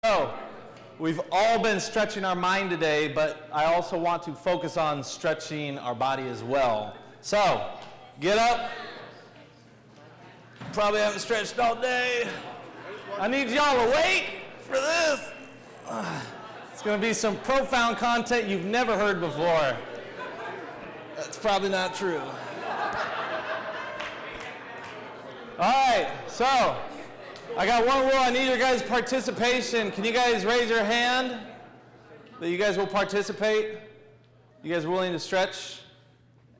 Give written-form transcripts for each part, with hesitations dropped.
So, we've all been stretching our mind today, but I also want to focus on stretching our body as well. So, get up. Probably haven't stretched all day. I need y'all awake for this. It's going to be some profound content you've never heard before. That's probably not true. All right, so I got one rule. I need your guys' participation. Can you guys raise your hand that you guys will participate? You guys willing to stretch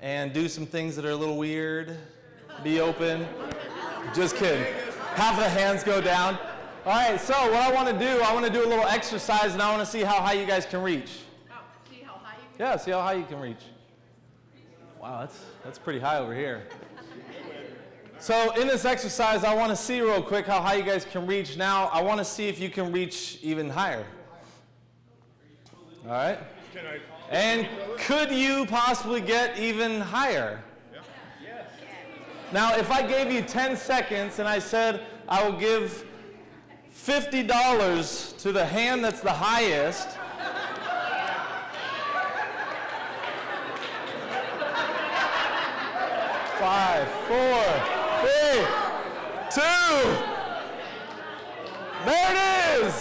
and do some things that are a little weird? Be open? Just kidding. Half the hands go down. All right, so what I want to do a little exercise, and I want to see how high you guys can reach. Oh, see how high you can? Yeah, see how high you can reach. Wow, that's pretty high over here. So in this exercise, I want to see real quick how high you guys can reach. Now, I want to see if you can reach even higher. All right? And could you possibly get even higher? Now, if I gave you 10 seconds and I said I will give $50 to the hand that's the highest, five, 4, 3, 2, there it is.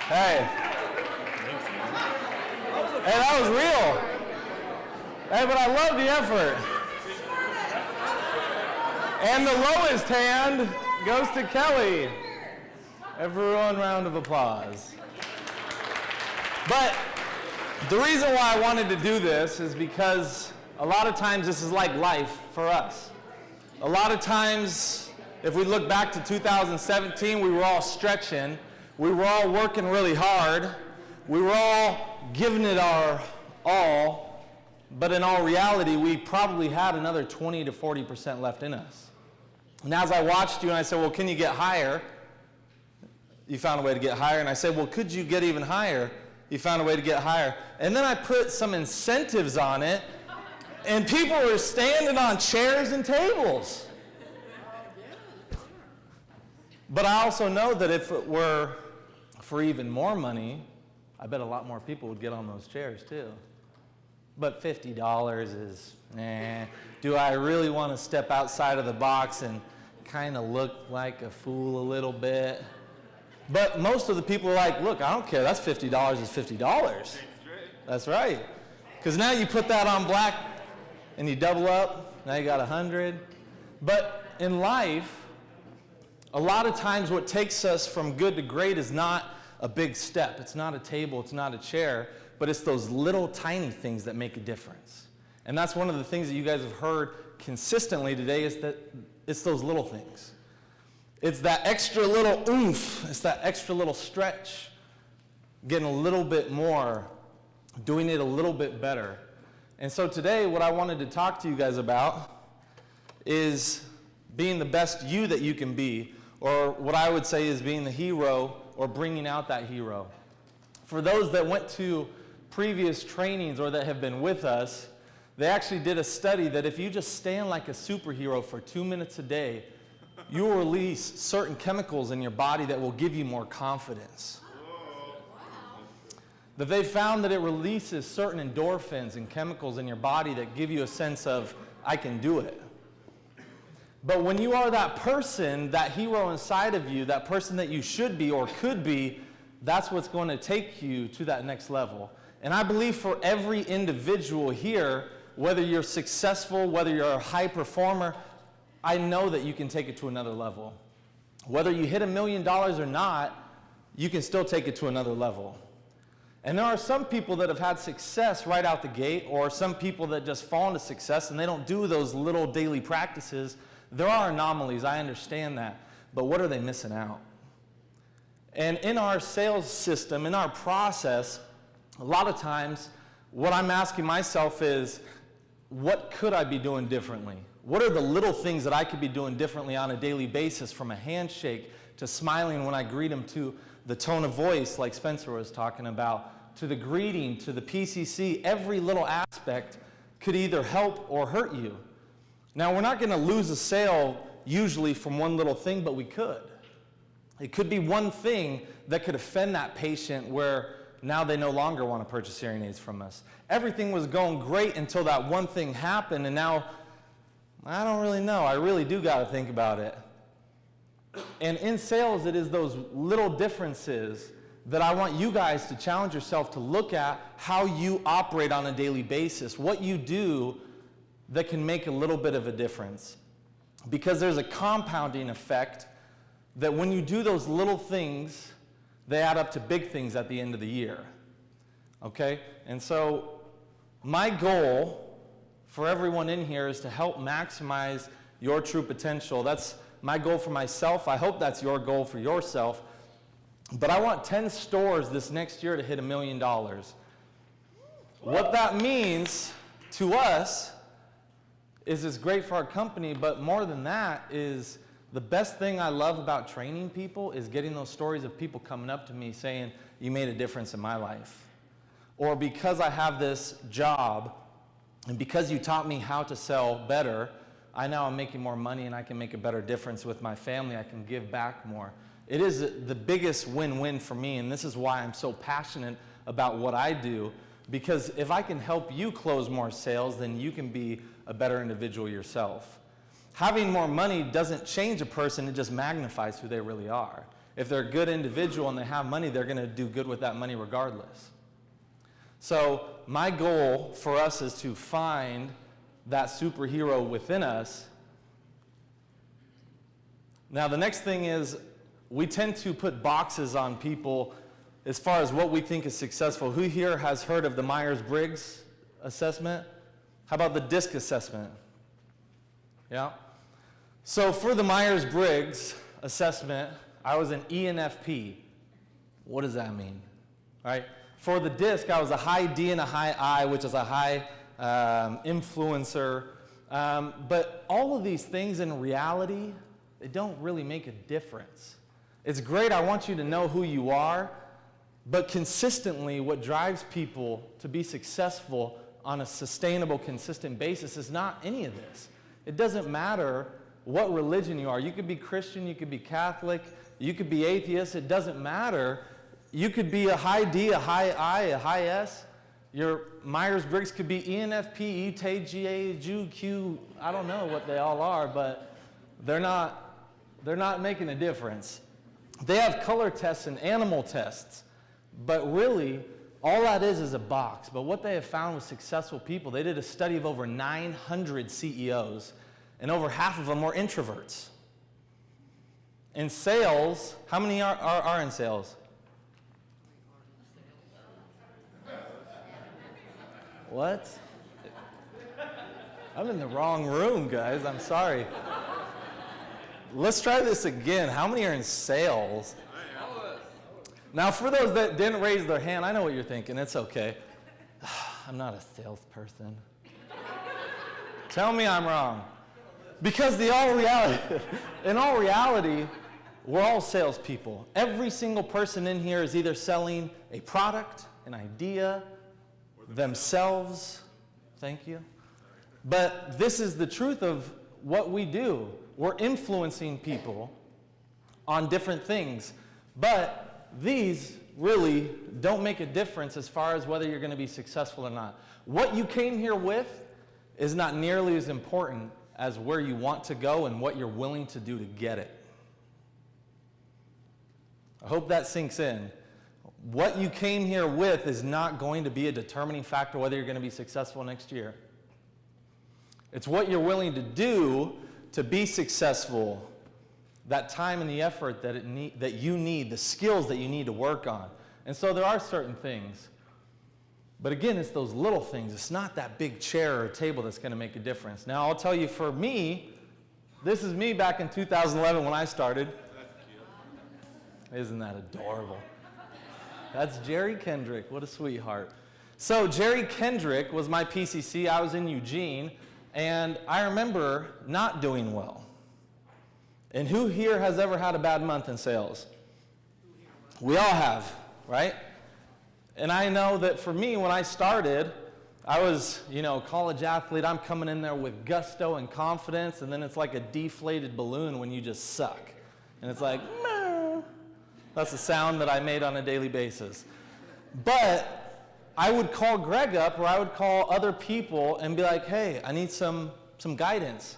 Hey, that was real. Hey, but I love the effort. And the lowest hand goes to Kelly. Everyone, round of applause. But the reason why I wanted to do this is because a lot of times this is like life for us. A lot of times, if we look back to 2017, we were all stretching. We were all working really hard. We were all giving it our all. But in all reality, we probably had another 20 to 40% left in us. And as I watched you and I said, well, can you get higher? You found a way to get higher. And I said, well, could you get even higher? You found a way to get higher. And then I put some incentives on it. And people were standing on chairs and tables. But I also know that if it were for even more money, I bet a lot more people would get on those chairs too. But $50 is, do I really want to step outside of the box and kind of look like a fool a little bit? But most of the people are like, look, I don't care, that's $50 is $50. That's right. Because now you put that on black and you double up, now you got 100. But in life, a lot of times what takes us from good to great is not a big step. It's not a table, it's not a chair, but it's those little tiny things that make a difference. And that's one of the things that you guys have heard consistently today is that it's those little things. It's that extra little oomph, it's that extra little stretch, getting a little bit more, doing it a little bit better. And so today what I wanted to talk to you guys about is being the best you that you can be, or what I would say is being the hero or bringing out that hero. For those that went to previous trainings or that have been with us, they actually did a study that if you just stand like a superhero for 2 minutes a day, you will release certain chemicals in your body that will give you more confidence. That they found that it releases certain endorphins and chemicals in your body that give you a sense of, I can do it. But when you are that person, that hero inside of you, that person that you should be or could be, that's what's going to take you to that next level. And I believe for every individual here, whether you're successful, whether you're a high performer, I know that you can take it to another level. Whether you hit $1 million or not, you can still take it to another level. And there are some people that have had success right out the gate, or some people that just fall into success and they don't do those little daily practices. There are anomalies, I understand that. But what are they missing out? And in our sales system, in our process, a lot of times, what I'm asking myself is, what could I be doing differently? What are the little things that I could be doing differently on a daily basis, from a handshake to smiling when I greet them, to the tone of voice like Spencer was talking about, to the greeting, to the PCC? Every little aspect could either help or hurt you. Now, we're not going to lose a sale usually from one little thing, but we could. It could be one thing that could offend that patient where now they no longer want to purchase hearing aids from us. Everything was going great until that one thing happened, and now, I don't really know. I really do got to think about it. And in sales, it is those little differences that I want you guys to challenge yourself to look at how you operate on a daily basis, what you do that can make a little bit of a difference. Because there's a compounding effect that when you do those little things, they add up to big things at the end of the year. Okay? And so my goal for everyone in here is to help maximize your true potential. That's my goal for myself. I hope that's your goal for yourself. But I want 10 stores this next year to hit $1 million. What that means to us is it's great for our company, but more than that is the best thing I love about training people is getting those stories of people coming up to me saying, you made a difference in my life. Or because I have this job, and because you taught me how to sell better, I now am making more money and I can make a better difference with my family. I can give back more. It is the biggest win-win for me, and this is why I'm so passionate about what I do, because if I can help you close more sales, then you can be a better individual yourself. Having more money doesn't change a person, it just magnifies who they really are. If they're a good individual and they have money, they're going to do good with that money regardless. So my goal for us is to find that superhero within us. Now the next thing is we tend to put boxes on people as far as what we think is successful. Who here has heard of the Myers-Briggs assessment? How about the DISC assessment? Yeah? So for the Myers-Briggs assessment, I was an ENFP. What does that mean? All right? For the DISC, I was a high D and a high I, which is a high influencer. But all of these things in reality, they don't really make a difference. It's great, I want you to know who you are, but consistently what drives people to be successful on a sustainable, consistent basis is not any of this. It doesn't matter what religion you are. You could be Christian, you could be Catholic, you could be atheist, it doesn't matter. You could be a high D, a high I, a high S. Your Myers-Briggs could be ENFP, ETA, GA, Jew, Q, I don't know what they all are, but they're not making a difference. They have color tests and animal tests, but really, all that is a box. But what they have found with successful people, they did a study of over 900 CEOs, and over half of them were introverts. In sales, how many are in sales? What? I'm in the wrong room, guys. I'm sorry. Let's try this again. How many are in sales? Now, for those that didn't raise their hand, I know what you're thinking. It's okay. I'm not a salesperson. Tell me I'm wrong. Because in all reality, we're all salespeople. Every single person in here is either selling a product, an idea, themselves. Thank you. But this is the truth of what we do. We're influencing people on different things. But these really don't make a difference as far as whether you're going to be successful or not. What you came here with is not nearly as important as where you want to go and what you're willing to do to get it. I hope that sinks in. What you came here with is not going to be a determining factor whether you're going to be successful next year. It's what you're willing to do to be successful, that time and the effort that you need, the skills that you need to work on. And so there are certain things. But again, it's those little things. It's not that big chair or table that's going to make a difference. Now, I'll tell you, for me, this is me back in 2011 when I started. Isn't that adorable? That's Jerry Kendrick. What a sweetheart. So Jerry Kendrick was my PCC. I was in Eugene, and I remember not doing well. And who here has ever had a bad month in sales? We all have, right? And I know that for me, when I started, I was, college athlete. I'm coming in there with gusto and confidence, and then it's like a deflated balloon when you just suck. And it's like, meh. That's the sound that I made on a daily basis. But I would call Greg up, or I would call other people and be like, hey, I need some guidance.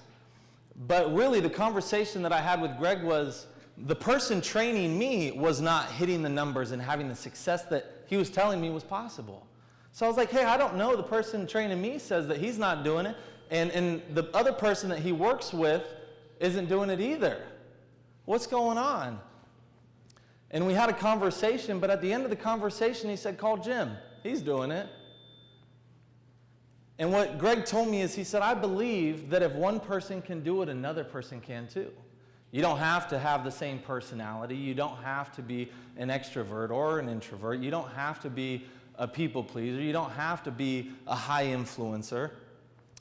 But really, the conversation that I had with Greg was, the person training me was not hitting the numbers and having the success that he was telling me was possible. So I was like, hey, I don't know. The person training me says that he's not doing it, and the other person that he works with isn't doing it either. What's going on? And we had a conversation, but at the end of the conversation, he said, call Jim. He's doing it. And what Greg told me is, he said, I believe that if one person can do it, another person can too. You don't have to have the same personality. You don't have to be an extrovert or an introvert. You don't have to be a people pleaser. You don't have to be a high influencer.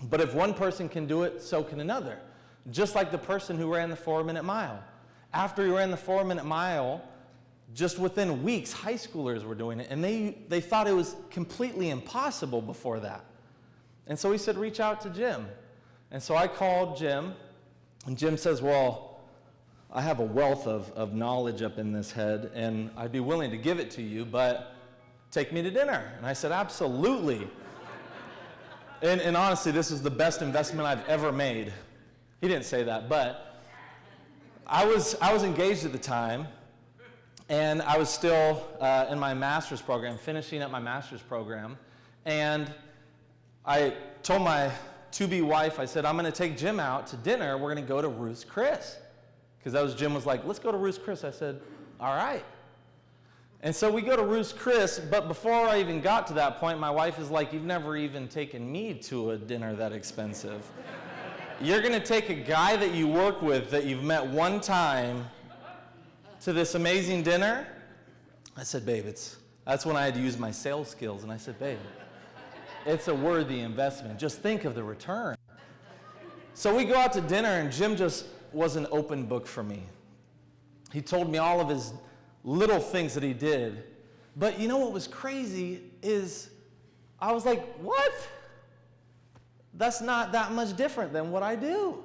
But if one person can do it, so can another. Just like the person who ran the 4-minute mile. After he ran the 4-minute mile, just within weeks, high schoolers were doing it. And they thought it was completely impossible before that. And so he said, reach out to Jim. And so I called Jim, and Jim says, well, I have a wealth of knowledge up in this head, and I'd be willing to give it to you, but take me to dinner. And I said, absolutely. And honestly, this is the best investment I've ever made. He didn't say that, but I was engaged at the time, and I was still in my master's program, finishing up my master's program, and I told my to-be wife, I said, I'm going to take Jim out to dinner. We're going to go to Ruth's Chris. Because Jim was like, let's go to Ruth's Chris. I said, all right. And so we go to Ruth's Chris, but before I even got to that point, my wife is like, you've never even taken me to a dinner that expensive. You're going to take a guy that you work with that you've met one time to this amazing dinner? I said, babe, that's when I had to use my sales skills. And I said, babe, it's a worthy investment. Just think of the return. So we go out to dinner, and Jim just was an open book for me. He told me all of his little things that he did. But you know what was crazy is I was like, what? That's not that much different than what I do.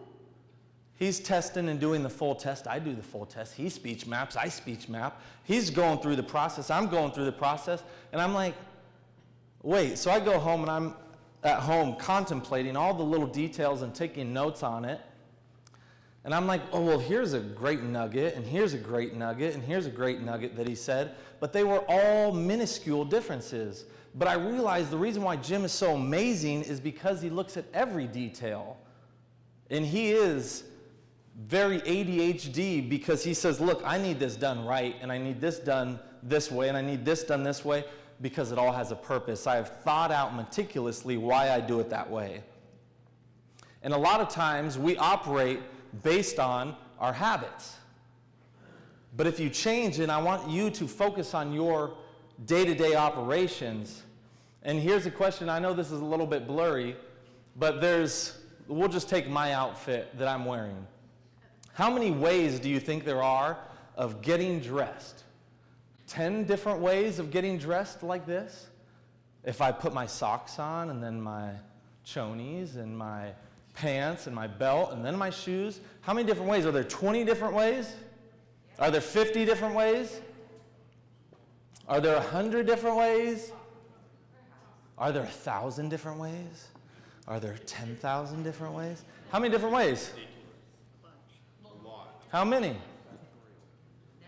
He's testing and doing the full test. I do the full test. He speech maps. I speech map. He's going through the process. I'm going through the process. And I'm like, wait. So I go home, and I'm at home contemplating all the little details and taking notes on it. And I'm like, oh, well, here's a great nugget, and here's a great nugget, and here's a great nugget that he said. But they were all minuscule differences. But I realized the reason why Jim is so amazing is because he looks at every detail. And he is very ADHD because he says, look, I need this done right, and I need this done this way, and I need this done this way, because it all has a purpose. I have thought out meticulously why I do it that way. And a lot of times we operate based on our habits. But if you change it, I want you to focus on your day-to-day operations. And here's a question. I know this is a little bit blurry, but we'll just take my outfit that I'm wearing. How many ways do you think there are of getting dressed? 10 different ways of getting dressed like this? If I put my socks on, and then my chonies, and my pants, and my belt, and then my shoes. How many different ways? Are there 20 different ways? Are there 50 different ways? Are there 100 different ways? Are there 1,000 different ways? Are there 10,000 different ways? How many different ways? How many?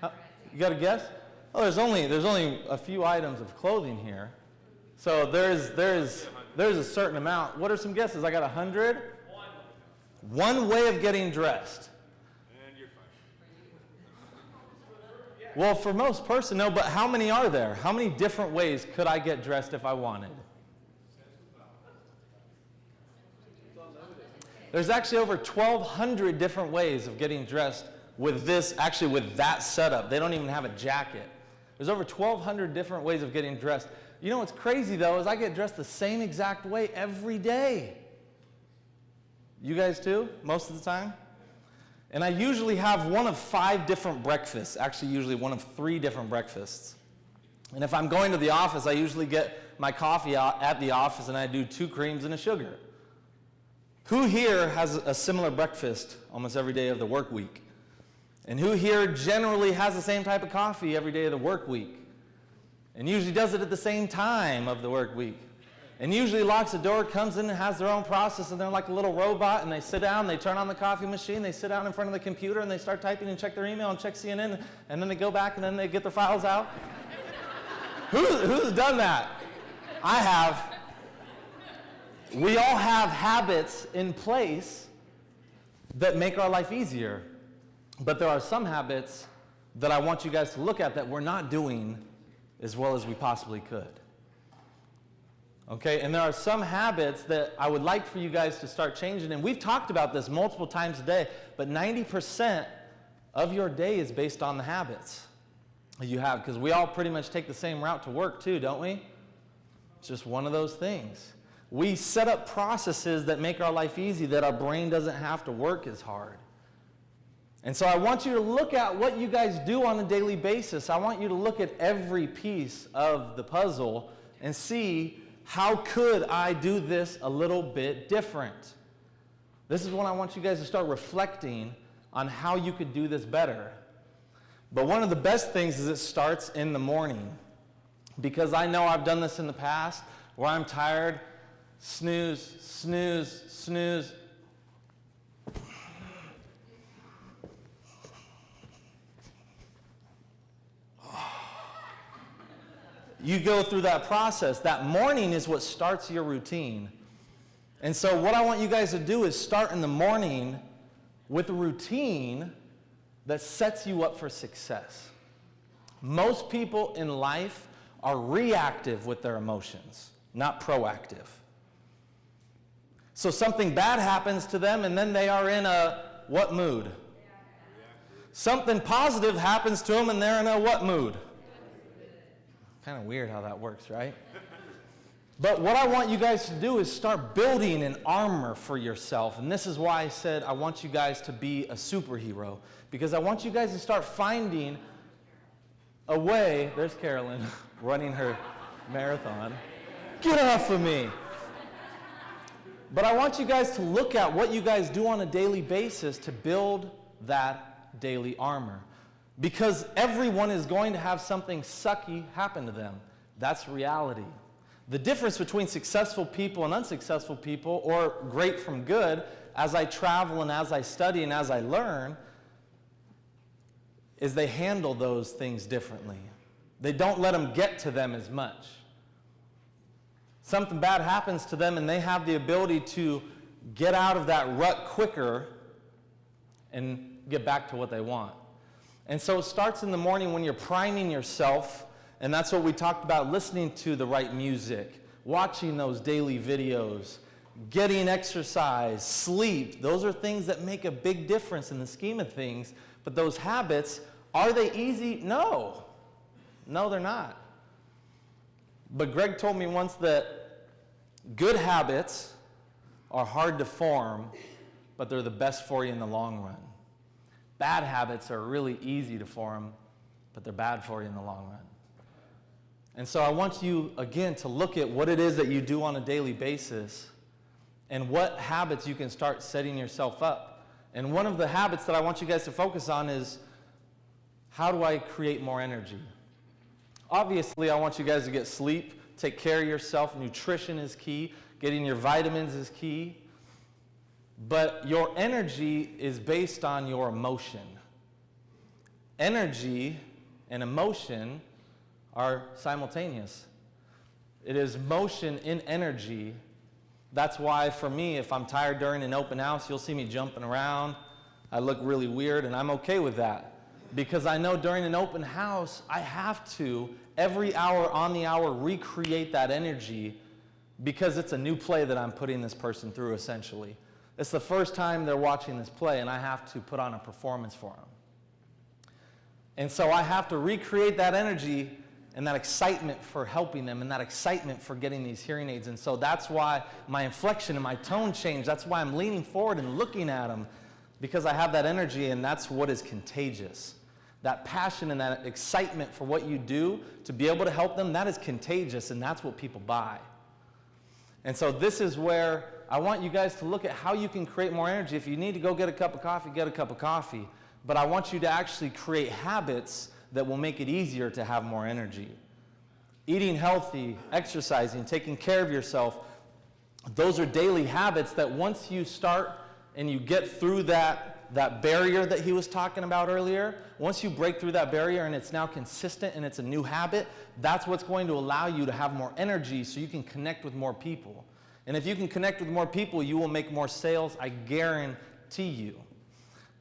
You got a guess? Oh, there's only a few items of clothing here. So there's a certain amount. What are some guesses? I got 100? One way of getting dressed. And you're fine. Well, for most person, no, but how many are there? How many different ways could I get dressed if I wanted? There's actually over 1,200 different ways of getting dressed with that setup. They don't even have a jacket. There's over 1,200 different ways of getting dressed. You know what's crazy, though, is I get dressed the same exact way every day. You guys too, most of the time? And I usually have one of 5 different breakfasts, actually usually one of 3 different breakfasts. And if I'm going to the office, I usually get my coffee out at the office, and I do 2 creams and a sugar. Who here has a similar breakfast almost every day of the work week? And who here generally has the same type of coffee every day of the work week? And usually does it at the same time of the work week? And usually locks the door, comes in and has their own process, and they're like a little robot, and they sit down, they turn on the coffee machine, they sit down in front of the computer, and they start typing and check their email and check CNN, and then they go back and then they get their files out. Who's done that? I have. We all have habits in place that make our life easier. But there are some habits that I want you guys to look at that we're not doing as well as we possibly could. Okay, and there are some habits that I would like for you guys to start changing. And we've talked about this multiple times a day, but 90% of your day is based on the habits you have, because we all pretty much take the same route to work too, don't we? It's just one of those things. We set up processes that make our life easy, that our brain doesn't have to work as hard. And so I want you to look at what you guys do on a daily basis. I want you to look at every piece of the puzzle and see, how could I do this a little bit different? This is when I want you guys to start reflecting on how you could do this better. But one of the best things is it starts in the morning. Because I know I've done this in the past where I'm tired, snooze, snooze, snooze. You go through that process. That morning is what starts your routine. And so what I want you guys to do is start in the morning with a routine that sets you up for success. Most people in life are reactive with their emotions, not proactive. So something bad happens to them, and then they are in a what mood? Something positive happens to them, and they're in a what mood? Kind of weird how that works, right? But what I want you guys to do is start building an armor for yourself. And this is why I said I want you guys to be a superhero. Because I want you guys to start finding a way. There's Carolyn running her marathon. Get off of me. But I want you guys to look at what you guys do on a daily basis to build that daily armor. Because everyone is going to have something sucky happen to them. That's reality. The difference between successful people and unsuccessful people, or great from good, as I travel and as I study and as I learn, is they handle those things differently. They don't let them get to them as much. Something bad happens to them and they have the ability to get out of that rut quicker and get back to what they want. And so it starts in the morning when you're priming yourself, and that's what we talked about, listening to the right music, watching those daily videos, getting exercise, sleep. Those are things that make a big difference in the scheme of things. But those habits, are they easy? No. No, they're not. But Greg told me once that good habits are hard to form, but they're the best for you in the long run. Bad habits are really easy to form, but they're bad for you in the long run. And so I want you, again, to look at what it is that you do on a daily basis and what habits you can start setting yourself up. And one of the habits that I want you guys to focus on is, how do I create more energy? Obviously, I want you guys to get sleep, take care of yourself. Nutrition is key. Getting your vitamins is key. But your energy is based on your emotion. Energy and emotion are simultaneous. It is motion in energy. That's why for me, if I'm tired during an open house, you'll see me jumping around. I look really weird, and I'm okay with that. Because I know during an open house, I have to, every hour on the hour, recreate that energy, because it's a new play that I'm putting this person through, essentially. It's the first time they're watching this play, and I have to put on a performance for them. And so I have to recreate that energy and that excitement for helping them and that excitement for getting these hearing aids. And so that's why my inflection and my tone change. That's why I'm leaning forward and looking at them, because I have that energy, and that's what is contagious. That passion and that excitement for what you do to be able to help them, that is contagious, and that's what people buy. And so this is where I want you guys to look at how you can create more energy. If you need to go get a cup of coffee, get a cup of coffee. but I want you to actually create habits that will make it easier to have more energy. Eating healthy, exercising, taking care of yourself, those are daily habits that once you start and you get through that barrier that he was talking about earlier, once you break through that barrier and it's now consistent and it's a new habit, that's what's going to allow you to have more energy so you can connect with more people. And if you can connect with more people, you will make more sales, I guarantee you.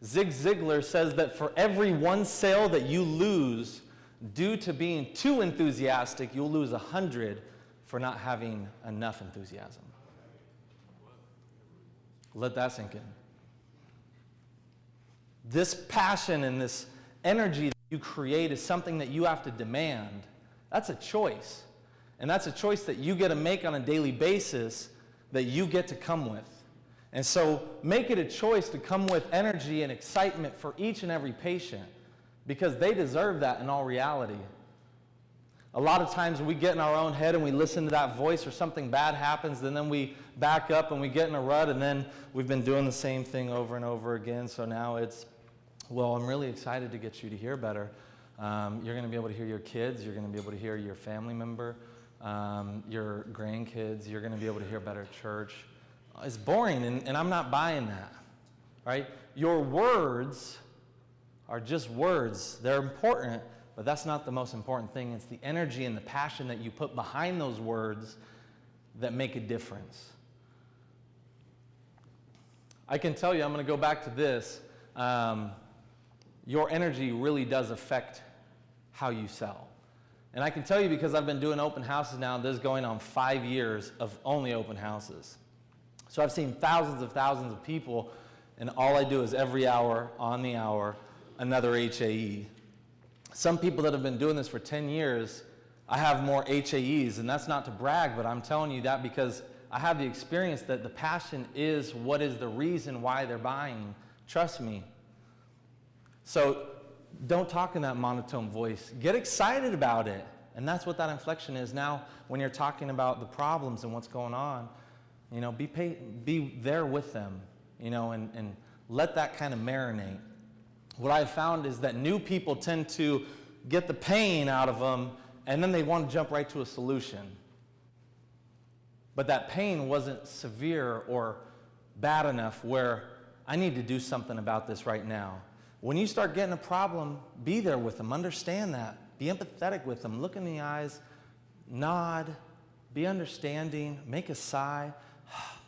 Zig Ziglar says that for every one sale that you lose due to being too enthusiastic, you'll lose 100 for not having enough enthusiasm. Let that sink in. This passion and this energy that you create is something that you have to demand. That's a choice. And that's a choice that you get to make on a daily basis that you get to come with. And so make it a choice to come with energy and excitement for each and every patient, because they deserve that in all reality. A lot of times we get in our own head and we listen to that voice, or something bad happens, and then we back up and we get in a rut, and then we've been doing the same thing over and over again. So now it's, well, I'm really excited to get you to hear better. You're going to be able to hear your kids. You're going to be able to hear your family member, your grandkids. You're going to be able to hear better at church. It's boring, and I'm not buying that, right? Your words are just words. They're important, but that's not the most important thing. It's the energy and the passion that you put behind those words that make a difference. I can tell you, I'm going to go back to this. Your energy really does affect how you sell. And I can tell you, because I've been doing open houses now, this is going on 5 years of only open houses. So I've seen thousands of people, and all I do is every hour, on the hour, another HAE. Some people that have been doing this for 10 years, I have more HAEs, and that's not to brag, but I'm telling you that because I have the experience that the passion is what is the reason why they're buying. Trust me. So don't talk in that monotone voice. Get excited about it. And that's what that inflection is. Now, when you're talking about the problems and what's going on, you know, be there with them, you know, and let that kind of marinate. What I've found is that new people tend to get the pain out of them, and then they want to jump right to a solution. But that pain wasn't severe or bad enough where I need to do something about this right now. When you start getting a problem, be there with them. Understand that. Be empathetic with them. Look in the eyes. Nod. Be understanding. Make a sigh.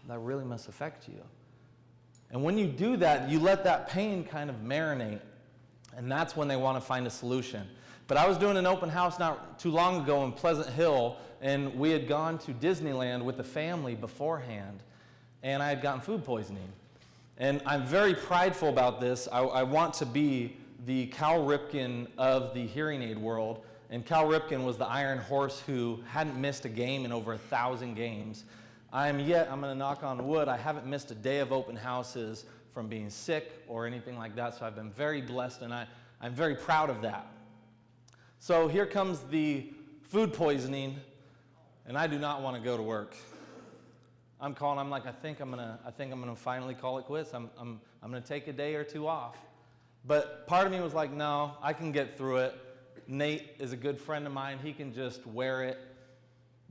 That really must affect you. And when you do that, you let that pain kind of marinate. And that's when they want to find a solution. But I was doing an open house not too long ago in Pleasant Hill, and we had gone to Disneyland with the family beforehand, and I had gotten food poisoning. And I'm very prideful about this. I want to be the Cal Ripken of the hearing aid world. And Cal Ripken was the Iron Horse who hadn't missed a game in over 1,000 games. I'm going to knock on wood, I haven't missed a day of open houses from being sick or anything like that, so I've been very blessed, and I'm very proud of that. So here comes the food poisoning, and I do not want to go to work. I'm calling, I'm like, I think I'm gonna finally call it quits. I'm gonna take a day or two off. But part of me was like, no, I can get through it. Nate is a good friend of mine, he can just wear it.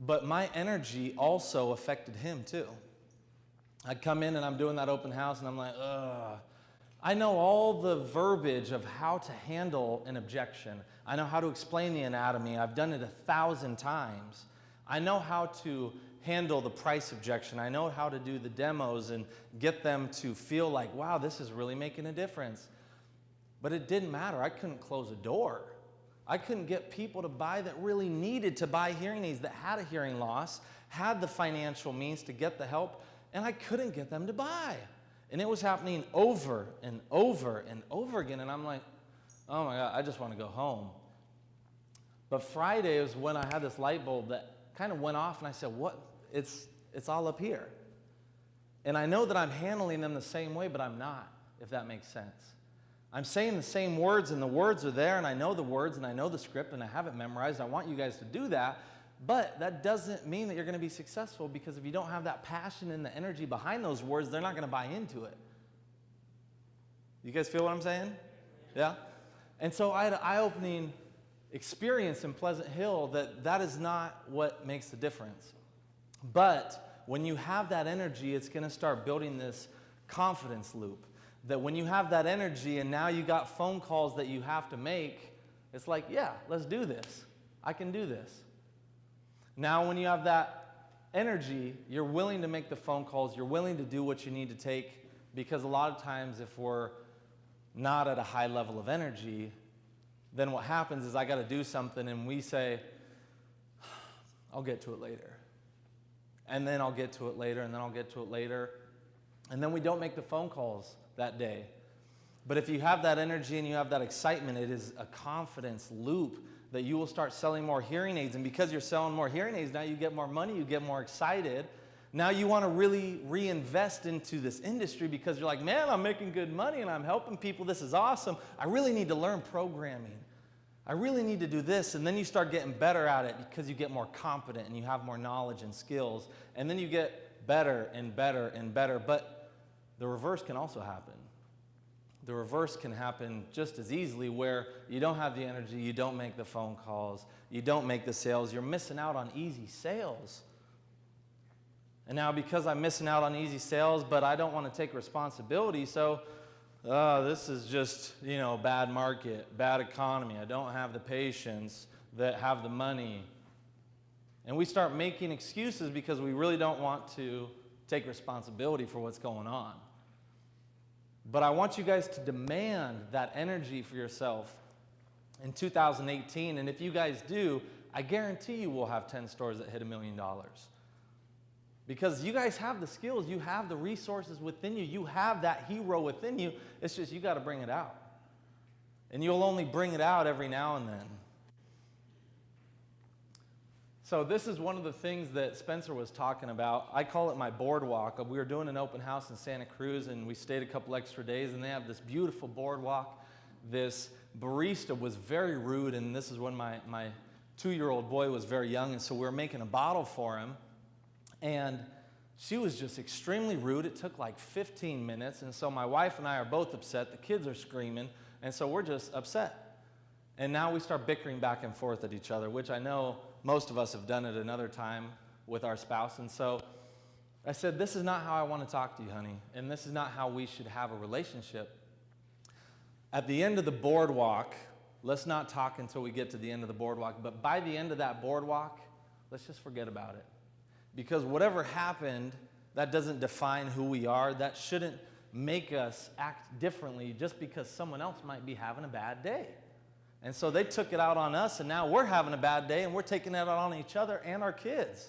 But my energy also affected him too. I'd come in and I'm doing that open house and I'm like, ugh. I know all the verbiage of how to handle an objection. I know how to explain the anatomy. I've done it 1,000 times. I know how to handle the price objection. I know how to do the demos and get them to feel like, wow, this is really making a difference. But it didn't matter. I couldn't close a door. I couldn't get people to buy that really needed to buy hearing aids, that had a hearing loss, had the financial means to get the help, and I couldn't get them to buy. And it was happening over and over and over again, and I'm like, oh my God, I just want to go home. But Friday was when I had this light bulb that kind of went off, and I said, what? It's all up here. And I know that I'm handling them the same way, but I'm not, if that makes sense. I'm saying the same words, and the words are there, and I know the words, and I know the script, and I have it memorized. I want you guys to do that, but that doesn't mean that you're going to be successful, because if you don't have that passion and the energy behind those words, they're not going to buy into it. You guys feel what I'm saying? Yeah? And so I had an eye-opening experience in Pleasant Hill that is not what makes the difference. But when you have that energy, it's going to start building this confidence loop. That when you have that energy and now you got phone calls that you have to make, it's like, yeah, let's do this. I can do this. Now when you have that energy, you're willing to make the phone calls, you're willing to do what you need to take, because a lot of times if we're not at a high level of energy, then what happens is I got to do something and we say, I'll get to it later. And then I'll get to it later, and then I'll get to it later. And then we don't make the phone calls that day. But if you have that energy and you have that excitement, it is a confidence loop that you will start selling more hearing aids. And because you're selling more hearing aids, now you get more money, you get more excited. Now you want to really reinvest into this industry because you're like, man, I'm making good money and I'm helping people. This is awesome. I really need to learn programming. I really need to do this. And then you start getting better at it because you get more competent and you have more knowledge and skills. And then you get better and better and better. But the reverse can also happen. The reverse can happen just as easily, where you don't have the energy, you don't make the phone calls, you don't make the sales, you're missing out on easy sales. And now because I'm missing out on easy sales, but I don't want to take responsibility, so this is just, bad market, bad economy. I don't have the patience that have the money. And we start making excuses because we really don't want to take responsibility for what's going on. But I want you guys to demand that energy for yourself in 2018. And if you guys do, I guarantee you we'll have 10 stores that hit $1 million. Because you guys have the skills, you have the resources within you, you have that hero within you. It's just you got to bring it out. And you'll only bring it out every now and then. So this is one of the things that Spencer was talking about. I call it my boardwalk. We were doing an open house in Santa Cruz, and we stayed a couple extra days, and they have this beautiful boardwalk. This barista was very rude, and this is when my 2-year-old boy was very young, and so we were making a bottle for him. And she was just extremely rude. It took like 15 minutes, and so my wife and I are both upset. The kids are screaming, and so we're just upset. And now we start bickering back and forth at each other, which I know most of us have done it another time with our spouse. And so I said, this is not how I want to talk to you, honey, and this is not how we should have a relationship. At the end of the boardwalk, let's not talk until we get to the end of the boardwalk, but by the end of that boardwalk, let's just forget about it. Because whatever happened, that doesn't define who we are. That shouldn't make us act differently just because someone else might be having a bad day. And so they took it out on us, and now we're having a bad day, and we're taking it out on each other and our kids.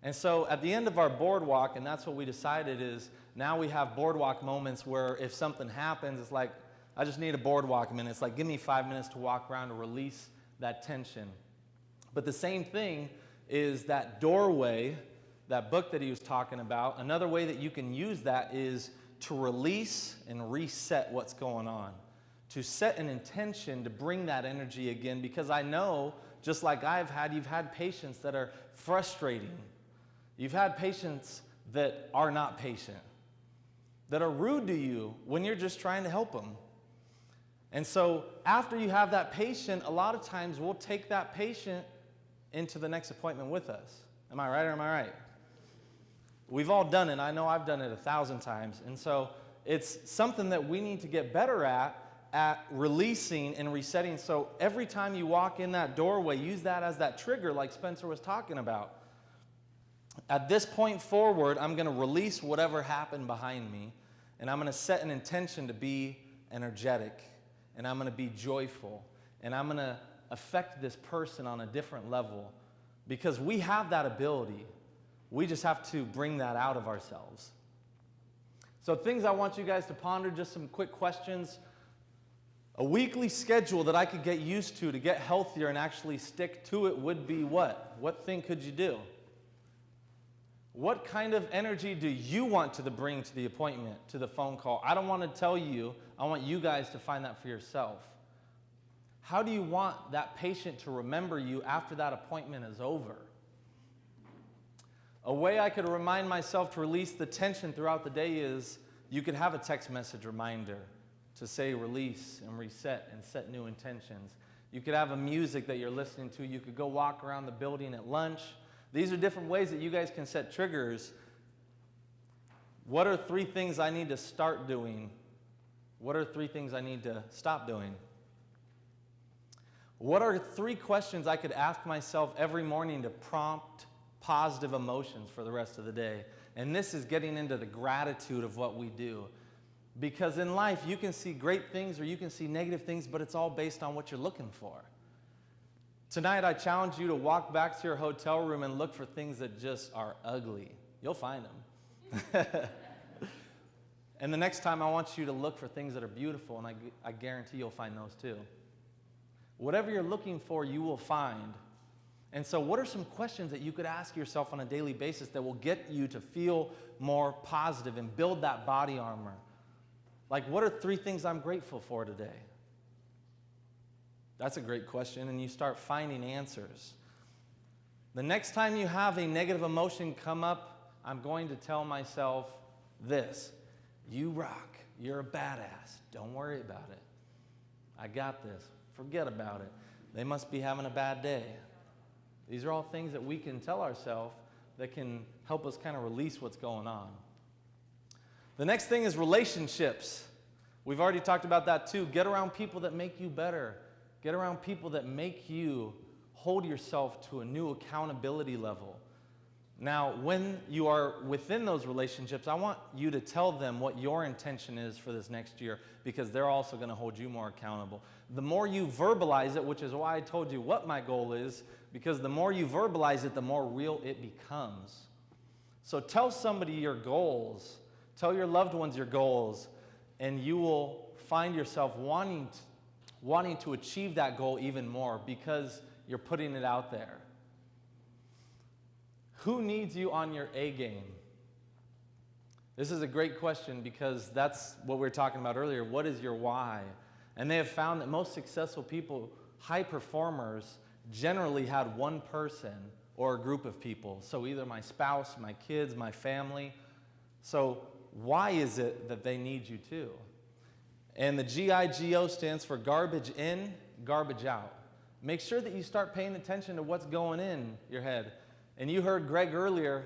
And so at the end of our boardwalk, and that's what we decided is, now we have boardwalk moments where if something happens, it's like, I just need a boardwalk minute. It's like, give me 5 minutes to walk around to release that tension. But the same thing is that doorway, that book that he was talking about. Another way that you can use that is to release and reset what's going on. To set an intention to bring that energy again, because I know, just like you've had patients that are frustrating. You've had patients that are not patient, that are rude to you when you're just trying to help them. And so after you have that patient, a lot of times we'll take that patient into the next appointment with us. Am I right or am I right? We've all done it. I know I've done it 1,000 times. And so it's something that we need to get better at releasing and resetting. So every time you walk in that doorway, use that as that trigger like Spencer was talking about. At this point forward, I'm going to release whatever happened behind me, and I'm going to set an intention to be energetic, and I'm going to be joyful, and I'm going to affect this person on a different level, because we have that ability. We just have to bring that out of ourselves. So things I want you guys to ponder, just some quick questions. A weekly schedule that I could get used to get healthier and actually stick to it would be what? What thing could you do? What kind of energy do you want to bring to the appointment, to the phone call? I don't want to tell you. I want you guys to find that for yourself. How do you want that patient to remember you after that appointment is over? A way I could remind myself to release the tension throughout the day is you could have a text message reminder. to say release and reset and set new intentions. You could have a music that you're listening to. You could go walk around the building at lunch. These are different ways that you guys can set triggers. What are 3 things I need to start doing? What are 3 things I need to stop doing? What are 3 questions I could ask myself every morning to prompt positive emotions for the rest of the day? And this is getting into the gratitude of what we do. Because in life, you can see great things or you can see negative things, but it's all based on what you're looking for. Tonight, I challenge you to walk back to your hotel room and look for things that just are ugly. You'll find them. And the next time, I want you to look for things that are beautiful, and I guarantee you'll find those too. Whatever you're looking for, you will find. And so what are some questions that you could ask yourself on a daily basis that will get you to feel more positive and build that body armor? Like, what are 3 things I'm grateful for today? That's a great question, and you start finding answers. The next time you have a negative emotion come up, I'm going to tell myself this: you rock. You're a badass. Don't worry about it. I got this. Forget about it. They must be having a bad day. These are all things that we can tell ourselves that can help us kind of release what's going on. The next thing is relationships. We've already talked about that too. Get around people that make you better. Get around people that make you hold yourself to a new accountability level. Now, when you are within those relationships, I want you to tell them what your intention is for this next year, because they're also going to hold you more accountable. The more you verbalize it, which is why I told you what my goal is, because the more you verbalize it, the more real it becomes. So tell somebody your goals. Tell your loved ones your goals, and you will find yourself wanting to achieve that goal even more because you're putting it out there. Who needs you on your A game? This is a great question because that's what we were talking about earlier. What is your why? And they have found that most successful people, high performers, generally had one person or a group of people. So either my spouse, my kids, my family. So why is it that they need you too? And the GIGO stands for garbage in, garbage out. Make sure that you start paying attention to what's going in your head. And you heard Greg earlier,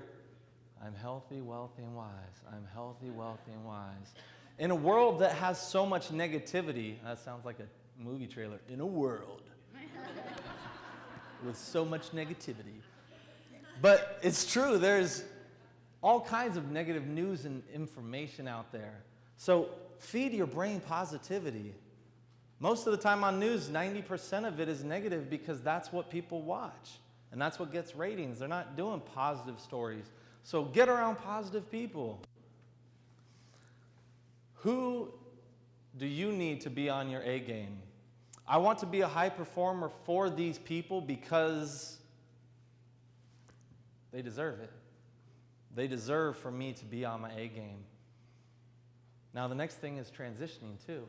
I'm healthy, wealthy, and wise. I'm healthy, wealthy, and wise. In a world that has so much negativity, that sounds like a movie trailer, in a world with so much negativity. But it's true, there's all kinds of negative news and information out there. So feed your brain positivity. Most of the time on news, 90% of it is negative because that's what people watch. And that's what gets ratings. They're not doing positive stories. So get around positive people. Who do you need to be on your A game? I want to be a high performer for these people because they deserve it. They deserve for me to be on my A game. Now the next thing is transitioning too,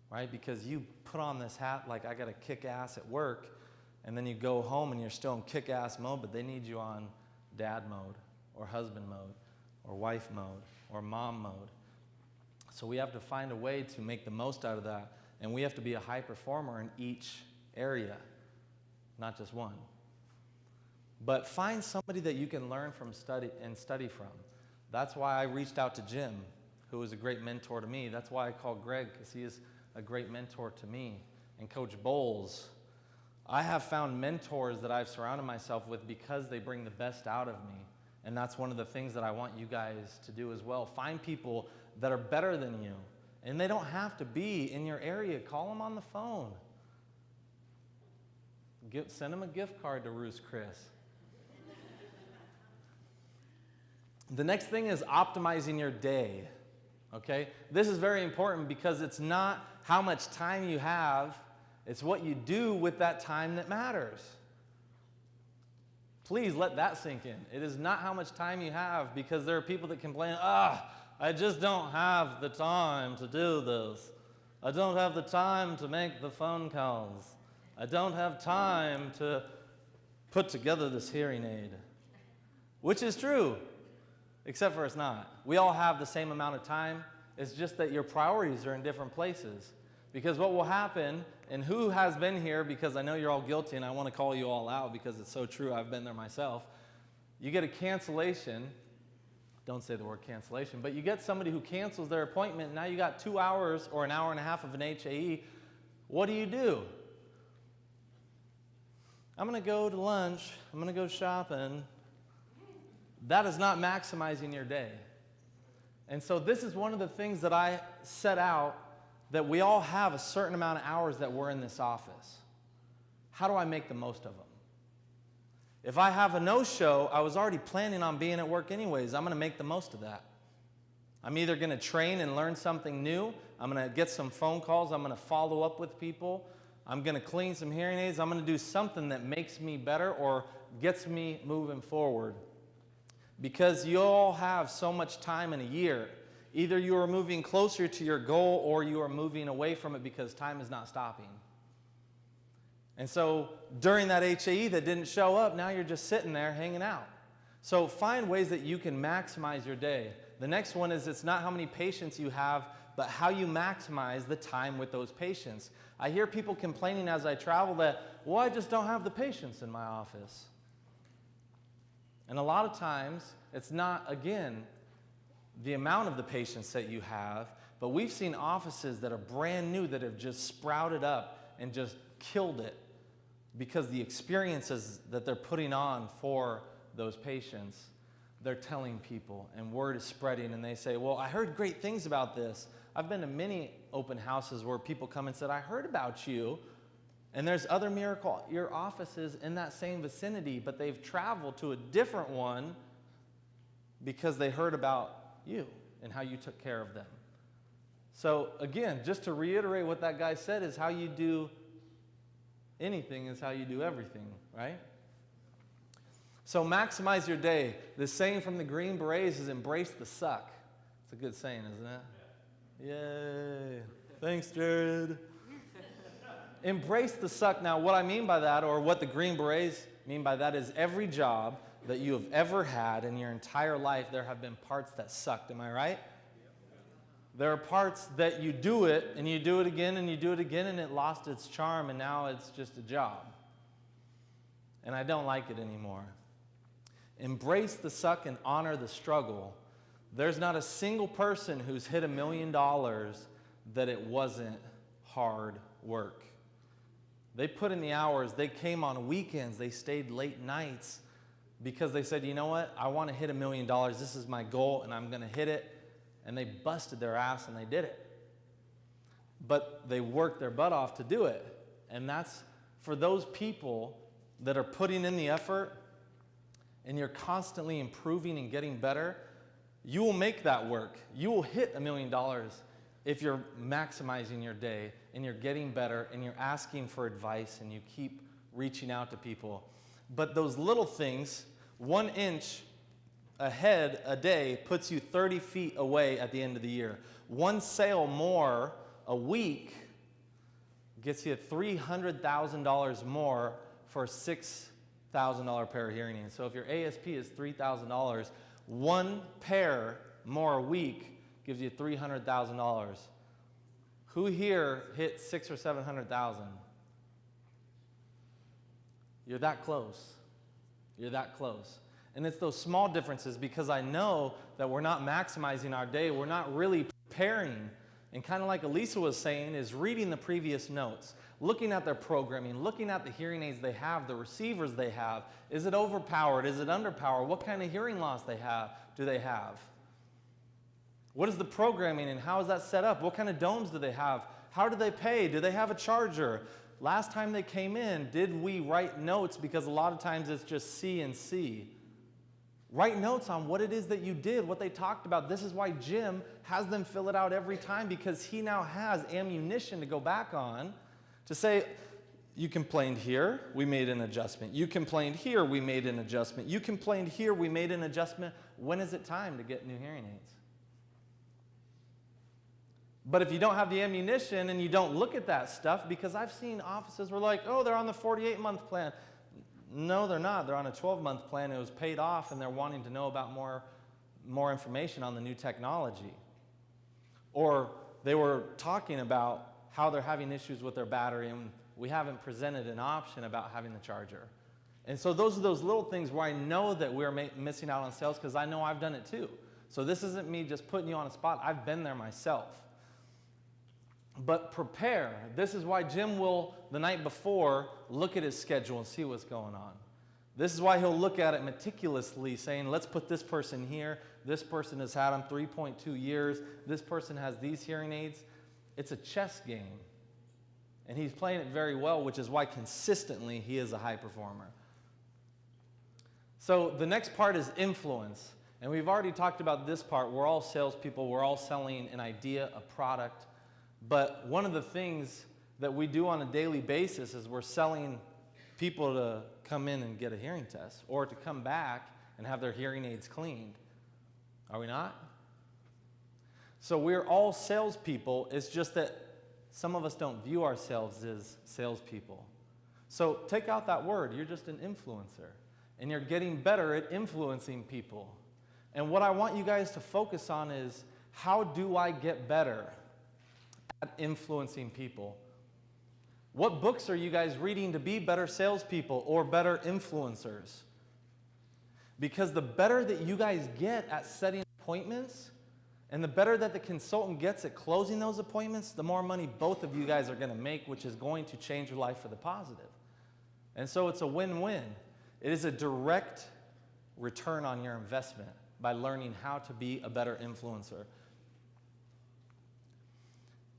right? Because you put on this hat like I got to kick ass at work, and then you go home and you're still in kick-ass mode, but they need you on dad mode, or husband mode, or wife mode, or mom mode. So we have to find a way to make the most out of that, and we have to be a high performer in each area, not just one. But find somebody that you can learn from, study from. That's why I reached out to Jim, who was a great mentor to me. That's why I called Greg, because he is a great mentor to me. And Coach Bowles. I have found mentors that I've surrounded myself with because they bring the best out of me. And that's one of the things that I want you guys to do as well. Find people that are better than you. And they don't have to be in your area. Call them on the phone. Send them a gift card to Ruth's Chris. The next thing is optimizing your day. Okay? This is very important because it's not how much time you have. It's what you do with that time that matters. Please let that sink in. It is not how much time you have, because there are people that complain, I just don't have the time to do this. I don't have the time to make the phone calls. I don't have time to put together this hearing aid. Which is true, except for it's not. We all have the same amount of time, It's just that your priorities are in different places. Because what will happen, and who has been here, because I know you're all guilty and I want to call you all out because it's so true, I've been there myself. You get a cancellation, don't say the word cancellation, but you get somebody who cancels their appointment, and now you got 2 hours or an hour and a half of an HAE. What do? I'm going to go to lunch, I'm going to go shopping. That is not maximizing your day. And so this is one of the things that I set out, that we all have a certain amount of hours that we're in this office. How do I make the most of them? If I have a no-show, I was already planning on being at work anyways. I'm going to make the most of that. I'm either going to train and learn something new. I'm going to get some phone calls. I'm going to follow up with people. I'm going to clean some hearing aids. I'm going to do something that makes me better or gets me moving forward. Because you all have so much time in a year. Either you are moving closer to your goal or you are moving away from it because time is not stopping. And so during that HAE that didn't show up, now you're just sitting there hanging out. So find ways that you can maximize your day. The next one is, it's not how many patients you have, but how you maximize the time with those patients. I hear people complaining as I travel that, well, I just don't have the patients in my office. And a lot of times, it's not, again, the amount of the patients that you have, but we've seen offices that are brand new that have just sprouted up and just killed it because the experiences that they're putting on for those patients, they're telling people, and word is spreading, and they say, well, I heard great things about this. I've been to many open houses where people come and said, I heard about you, and there's other miracle ear offices in that same vicinity, but they've traveled to a different one because they heard about you and how you took care of them. So again, just to reiterate what that guy said, is how you do anything is how you do everything, right? So maximize your day. The saying from the Green Berets is embrace the suck. It's a good saying, isn't it? Yay. Thanks, Jared. Embrace the suck. Now, what I mean by that, or what the Green Berets mean by that, is every job that you have ever had in your entire life, there have been parts that sucked. Am I right? There are parts that you do it, and you do it again, and you do it again, and it lost its charm, and now it's just a job. And I don't like it anymore. Embrace the suck and honor the struggle. There's not a single person who's hit $1 million that it wasn't hard work. They put in the hours. They came on weekends. They stayed late nights because they said, you know what? I want to hit $1 million. This is my goal, and I'm going to hit it. And they busted their ass, and they did it. But they worked their butt off to do it. And that's for those people that are putting in the effort, and you're constantly improving and getting better, you will make that work. You will hit $1 million if you're maximizing your day, and you're getting better, and you're asking for advice, and you keep reaching out to people. But those little things, 1 inch ahead a day puts you 30 feet away at the end of the year. 1 sale more a week gets you $300,000 more for a $6,000 pair of hearing aids. So if your ASP is $3,000, 1 pair more a week gives you $300,000. Who here hit $600,000 or $700,000? You're that close. You're that close. And it's those small differences, because I know that we're not maximizing our day. We're not really preparing. And kind of like Elisa was saying, is reading the previous notes, looking at their programming, looking at the hearing aids they have, the receivers they have. Is it overpowered? Is it underpowered? What kind of hearing loss do they have? What is the programming, and how is that set up? What kind of domes do they have? How do they pay? Do they have a charger? Last time they came in, did we write notes? Because a lot of times it's just C and C. Write notes on what it is that you did, what they talked about. This is why Jim has them fill it out every time, because he now has ammunition to go back on to say, you complained here, we made an adjustment. You complained here, we made an adjustment. You complained here, we made an adjustment. When is it time to get new hearing aids? But if you don't have the ammunition and you don't look at that stuff, because I've seen offices where like, oh, they're on the 48-month plan. No, they're not. They're on a 12-month plan. It was paid off, and they're wanting to know about more information on the new technology. Or they were talking about how they're having issues with their battery, and we haven't presented an option about having the charger. And so those are those little things where I know that we're missing out on sales, because I know I've done it too. So this isn't me just putting you on a spot. I've been there myself. But prepare. This is why Jim will, the night before, look at his schedule and see what's going on. This is why he'll look at it meticulously, saying, let's put this person here. This person has had them 3.2 years. This person has these hearing aids. It's a chess game. And he's playing it very well, which is why consistently he is a high performer. So the next part is influence. And we've already talked about this part. We're all salespeople. We're all selling an idea, a product. But one of the things that we do on a daily basis is we're selling people to come in and get a hearing test, or to come back and have their hearing aids cleaned. Are we not? So we're all salespeople. It's just that some of us don't view ourselves as salespeople. So take out that word. You're just an influencer. And you're getting better at influencing people. And what I want you guys to focus on is, how do I get better at influencing people? What books are you guys reading to be better salespeople or better influencers? Because the better that you guys get at setting appointments, and the better that the consultant gets at closing those appointments, the more money both of you guys are going to make, which is going to change your life for the positive. And so it's a win-win. It is a direct return on your investment by learning how to be a better influencer.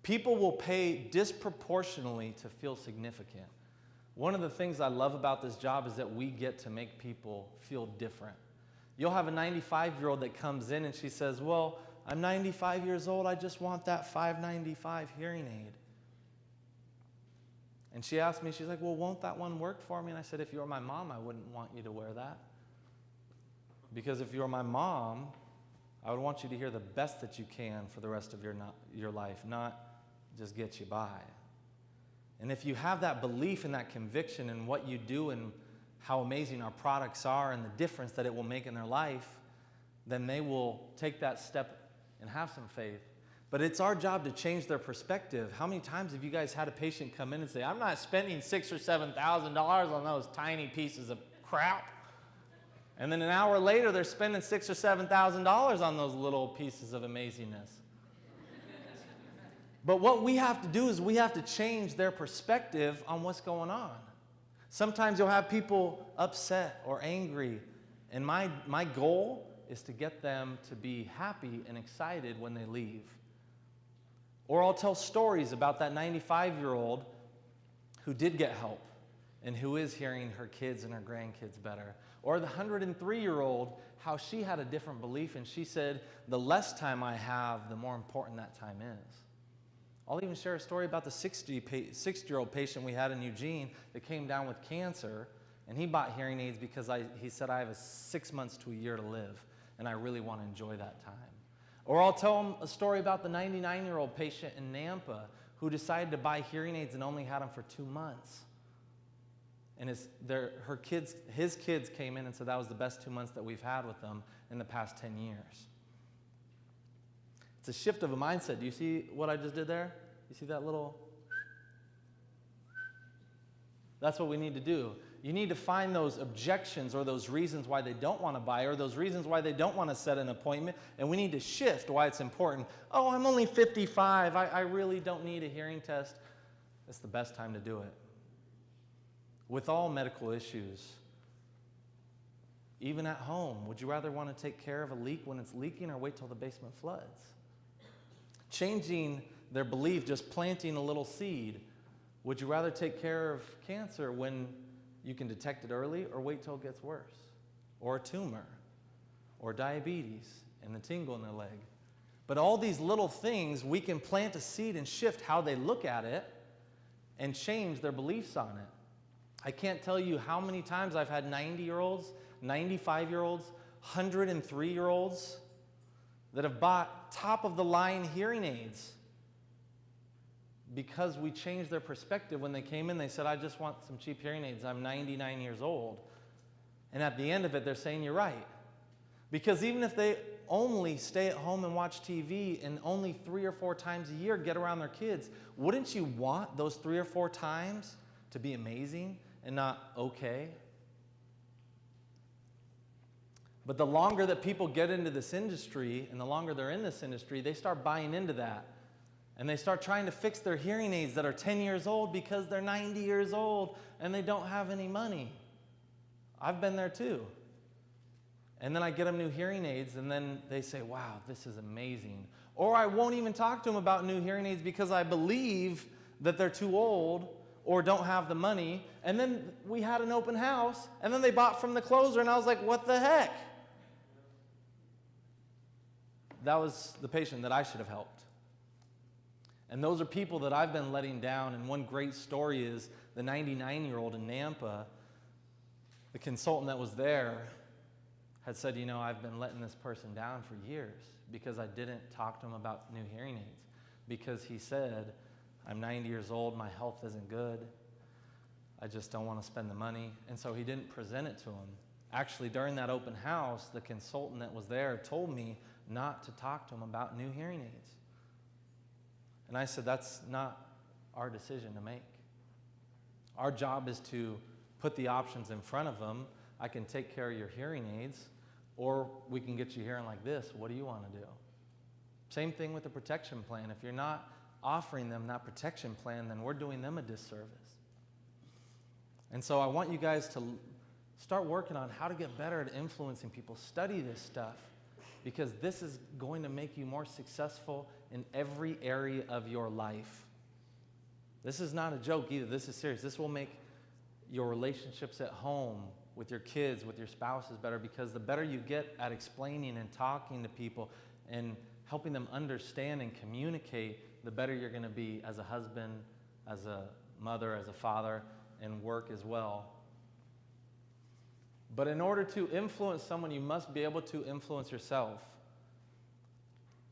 People will pay disproportionately to feel significant. One of the things I love about this job is that we get to make people feel different. You'll have a 95-year-old that comes in and she says, well, I'm 95 years old, I just want that $595 hearing aid. And she asked me, she's like, well, won't that one work for me? And I said, if you were my mom, I wouldn't want you to wear that. Because if you were my mom, I would want you to hear the best that you can for the rest of your life, not just get you by. And if you have that belief and that conviction in what you do and how amazing our products are and the difference that it will make in their life, then they will take that step and have some faith. But it's our job to change their perspective. How many times have you guys had a patient come in and say, I'm not spending $6,000 or $7,000 on those tiny pieces of crap? And then an hour later, they're spending $6,000 or $7,000 on those little pieces of amazingness. But what we have to do is we have to change their perspective on what's going on. Sometimes you'll have people upset or angry, and my goal is to get them to be happy and excited when they leave. Or I'll tell stories about that 95-year-old who did get help and who is hearing her kids and her grandkids better. Or the 103-year-old, how she had a different belief, and she said, the less time I have, the more important that time is. I'll even share a story about the 60-year-old patient we had in Eugene that came down with cancer, and he bought hearing aids because he said, I have 6 months to a year to live, and I really want to enjoy that time. Or I'll tell him a story about the 99-year-old patient in Nampa who decided to buy hearing aids and only had them for 2 months. And his kids came in and said that was the best 2 months that we've had with them in the past 10 years. It's a shift of a mindset. Do you see what I just did there? You see that little? That's what we need to do. You need to find those objections or those reasons why they don't want to buy or those reasons why they don't want to set an appointment, and we need to shift why it's important. Oh, I'm only 55. I really don't need a hearing test. It's the best time to do it. With all medical issues, even at home, would you rather want to take care of a leak when it's leaking or wait till the basement floods? Changing their belief, just planting a little seed. Would you rather take care of cancer when you can detect it early or wait till it gets worse? Or a tumor, or diabetes, and the tingle in their leg. But all these little things, we can plant a seed and shift how they look at it and change their beliefs on it. I can't tell you how many times I've had 90-year-olds, 95-year-olds, 103-year-olds that have bought top-of-the-line hearing aids because we changed their perspective. When they came in, they said, I just want some cheap hearing aids. I'm 99 years old. And at the end of it, they're saying, you're right. Because even if they only stay at home and watch TV and only 3 or 4 times a year get around their kids, wouldn't you want those 3 or 4 times to be amazing and not okay? But the longer that people get into this industry and the longer they're in this industry, they start buying into that. And they start trying to fix their hearing aids that are 10 years old because they're 90 years old and they don't have any money. I've been there too. And then I get them new hearing aids and then they say, wow, this is amazing. Or I won't even talk to them about new hearing aids because I believe that they're too old or don't have the money. And then we had an open house and then they bought from the closer and I was like, what the heck? That was the patient that I should have helped. And those are people that I've been letting down. And one great story is the 99-year-old in Nampa, the consultant that was there had said, you know, I've been letting this person down for years because I didn't talk to him about new hearing aids. Because he said, I'm 90 years old, my health isn't good, I just don't want to spend the money. And so he didn't present it to him. Actually, during that open house, the consultant that was there told me not to talk to him about new hearing aids. And I said, that's not our decision to make. Our job is to put the options in front of them. I can take care of your hearing aids, or we can get you hearing like this. What do you want to do? Same thing with the protection plan. If you're not offering them that protection plan, then we're doing them a disservice. And so I want you guys to start working on how to get better at influencing people. Study this stuff, because this is going to make you more successful in every area of your life. This is not a joke either. This is serious. This will make your relationships at home, with your kids, with your spouses better, because the better you get at explaining and talking to people and helping them understand and communicate, the better you're going to be as a husband, as a mother, as a father, and work as well. But in order to influence someone, you must be able to influence yourself.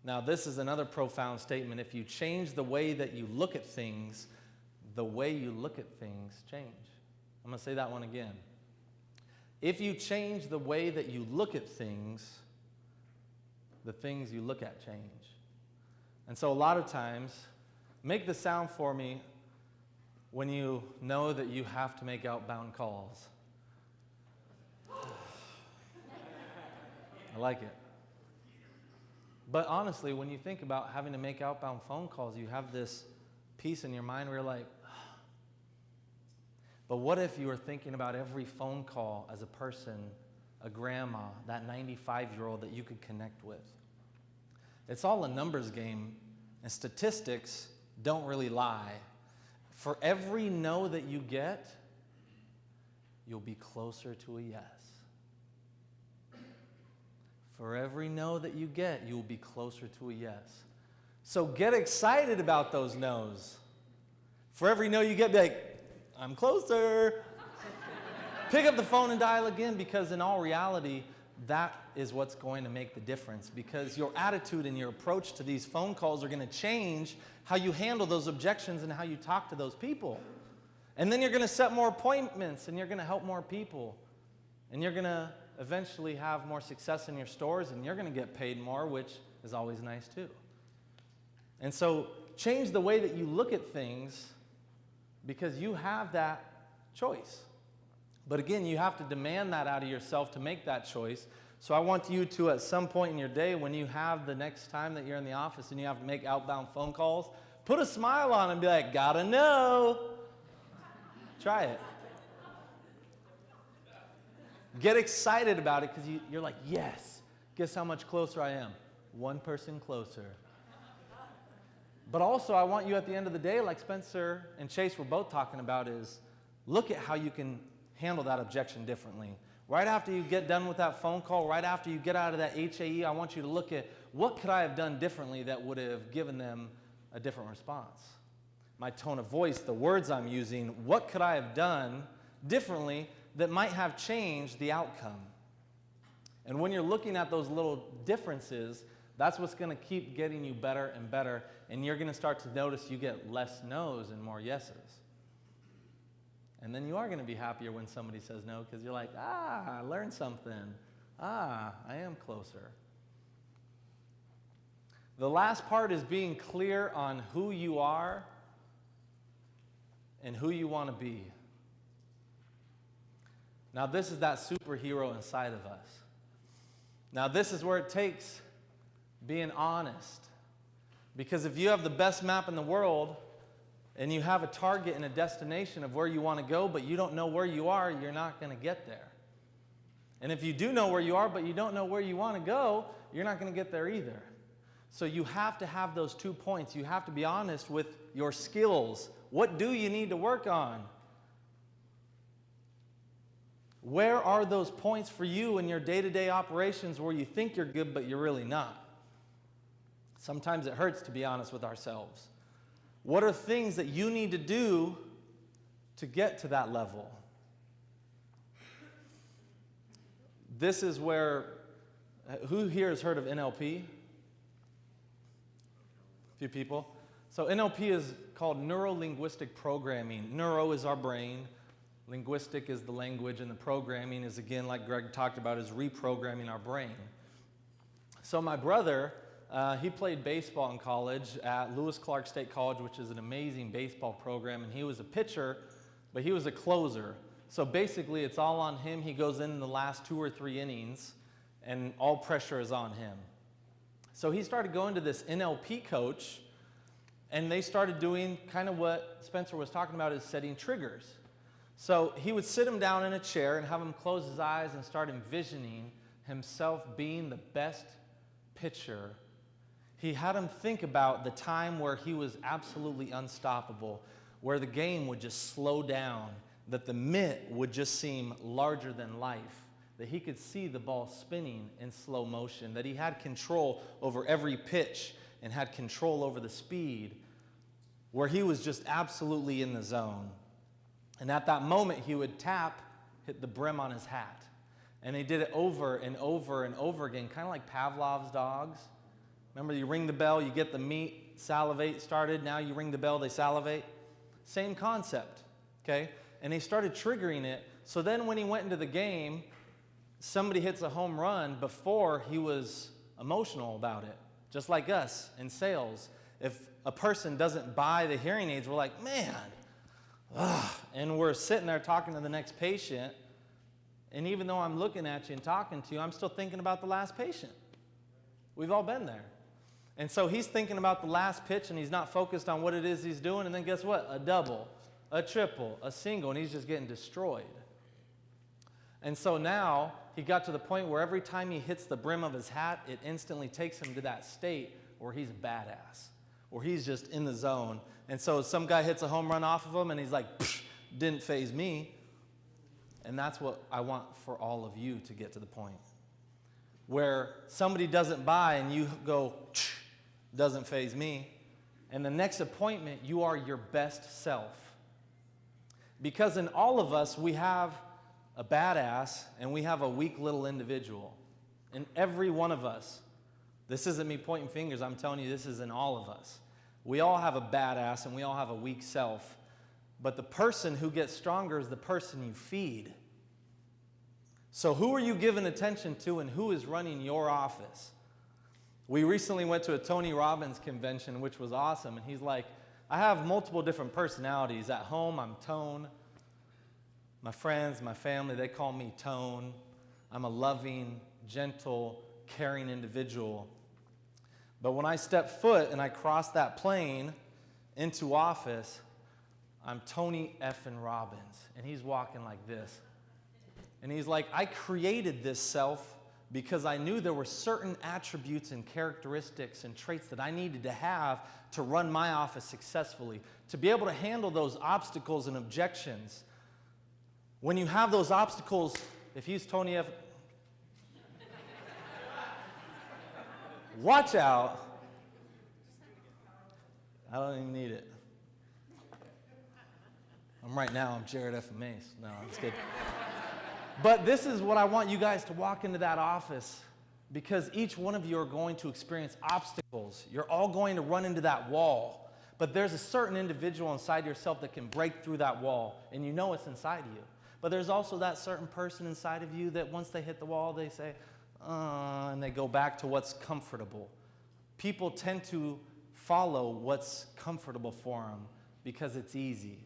Now, this is another profound statement. If you change the way that you look at things, the way you look at things change. I'm going to say that one again. If you change the way that you look at things, the things you look at change. And so a lot of times, make the sound for me when you know that you have to make outbound calls. I like it. But honestly, when you think about having to make outbound phone calls, you have this piece in your mind where you're like, but what if you were thinking about every phone call as a person, a grandma, that 95-year-old that you could connect with? It's all a numbers game, and statistics don't really lie. For every no that you get, you'll be closer to a yes. For every no that you get, you'll be closer to a yes. So get excited about those no's. For every no you get, be like, I'm closer. Pick up the phone and dial again, because in all reality, that is what's going to make the difference, because your attitude and your approach to these phone calls are going to change how you handle those objections and how you talk to those people. And then you're going to set more appointments, and you're going to help more people, and you're going to eventually have more success in your stores, and you're going to get paid more, which is always nice too. And so change the way that you look at things, because you have that choice. But again, you have to demand that out of yourself to make that choice. So I want you to, at some point in your day, when you have the next time that you're in the office and you have to make outbound phone calls, put a smile on and be like, gotta know. Try it. Get excited about it, because you're like, yes, guess how much closer I am? One person closer. But also, I want you at the end of the day, like Spencer and Chase were both talking about, is look at how you can handle that objection differently. Right after you get done with that phone call, right after you get out of that HAE, I want you to look at what could I have done differently that would have given them a different response. My tone of voice, the words I'm using, what could I have done differently that might have changed the outcome? And when you're looking at those little differences, that's what's going to keep getting you better and better, and you're going to start to notice you get less no's and more yeses. And then you are going to be happier when somebody says no, because you're like, I learned something. I am closer. The last part is being clear on who you are and who you want to be. Now, this is that superhero inside of us. Now, this is where it takes being honest. Because if you have the best map in the world and you have a target and a destination of where you want to go, but you don't know where you are, you're not going to get there. And if you do know where you are, but you don't know where you want to go, you're not going to get there either. So you have to have those 2 points. You have to be honest with your skills. What do you need to work on? Where are those points for you in your day-to-day operations where you think you're good, but you're really not? Sometimes it hurts to be honest with ourselves. What are things that you need to do to get to that level? This is where, who here has heard of NLP? A few people. So NLP is called neuro-linguistic programming. Neuro is our brain. Linguistic is the language, and the programming is, again, like Greg talked about, is reprogramming our brain. So my brother, he played baseball in college at Lewis Clark State College, which is an amazing baseball program, and he was a pitcher, but he was a closer. So basically, it's all on him. He goes in the last 2 or 3 innings, and all pressure is on him. So he started going to this NLP coach, and they started doing kind of what Spencer was talking about, is setting triggers. So he would sit him down in a chair and have him close his eyes and start envisioning himself being the best pitcher. He had him think about the time where he was absolutely unstoppable, where the game would just slow down, that the mitt would just seem larger than life, that he could see the ball spinning in slow motion, that he had control over every pitch and had control over the speed, where he was just absolutely in the zone. And at that moment, he would tap, hit the brim on his hat. And they did it over and over and over again, kind of like Pavlov's dogs. Remember, you ring the bell, you get the meat, salivate started. Now you ring the bell, they salivate. Same concept, okay? And he started triggering it. So then when he went into the game, somebody hits a home run before he was emotional about it. Just like us in sales. If a person doesn't buy the hearing aids, we're like, man, and we're sitting there talking to the next patient, and even though I'm looking at you and talking to you, I'm still thinking about the last patient. We've all been there. And so he's thinking about the last pitch, and he's not focused on what it is he's doing, and then guess what? A double, a triple, a single, and he's just getting destroyed. And so now he got to the point where every time he hits the brim of his hat, it instantly takes him to that state where he's a badass, where he's just in the zone. And so some guy hits a home run off of him, and he's like, didn't faze me. And that's what I want for all of you to get to the point where somebody doesn't buy and you go, doesn't faze me. And the next appointment, you are your best self. Because in all of us, we have a badass and we have a weak little individual. In every one of us. This isn't me pointing fingers. I'm telling you, this is in all of us. We all have a badass and we all have a weak self. But the person who gets stronger is the person you feed. So who are you giving attention to and who is running your office? We recently went to a Tony Robbins convention, which was awesome. And he's like, I have multiple different personalities. At home, I'm Tone. My friends, my family, they call me Tone. I'm a loving, gentle, caring individual. But when I step foot and I cross that plane into office, I'm Tony effing Robbins. And he's walking like this. And he's like, I created this self because I knew there were certain attributes and characteristics and traits that I needed to have to run my office successfully, to be able to handle those obstacles and objections. When you have those obstacles, if he's Tony F. Watch out. I don't even need it. Right now, I'm Jared F. Mace. No, I'm just kidding. But this is what I want you guys to walk into that office, because each one of you are going to experience obstacles. You're all going to run into that wall. But there's a certain individual inside yourself that can break through that wall, and you know it's inside you. But there's also that certain person inside of you that once they hit the wall, they say, and they go back to what's comfortable. People tend to follow what's comfortable for them because it's easy.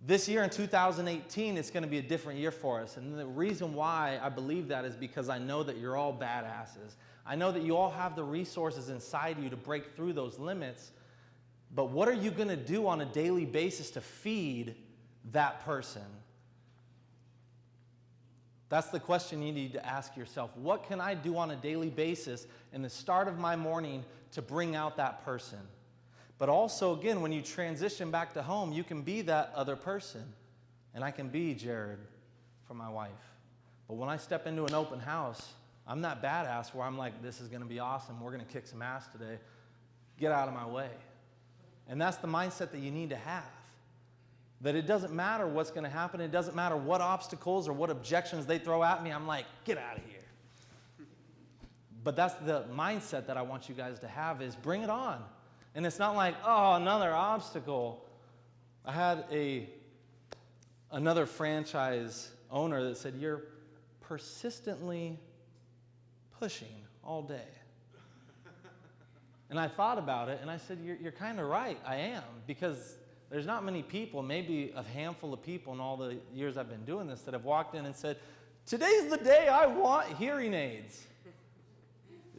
This year in 2018, it's going to be a different year for us. And the reason why I believe that is because I know that you're all badasses. I know that you all have the resources inside you to break through those limits. But what are you going to do on a daily basis to feed that person? That's the question you need to ask yourself. What can I do on a daily basis in the start of my morning to bring out that person? But also, again, when you transition back to home, you can be that other person. And I can be Jared for my wife. But when I step into an open house, I'm that badass where I'm like, this is going to be awesome. We're going to kick some ass today. Get out of my way. And that's the mindset that you need to have. That it doesn't matter what's going to happen. It doesn't matter what obstacles or what objections they throw at me. I'm like, get out of here. But that's the mindset that I want you guys to have is bring it on. And it's not like, oh, another obstacle. I had another franchise owner that said, you're persistently pushing all day. And I thought about it, and I said, you're kind of right. I am, because there's not many people, maybe a handful of people in all the years I've been doing this that have walked in and said, today's the day I want hearing aids.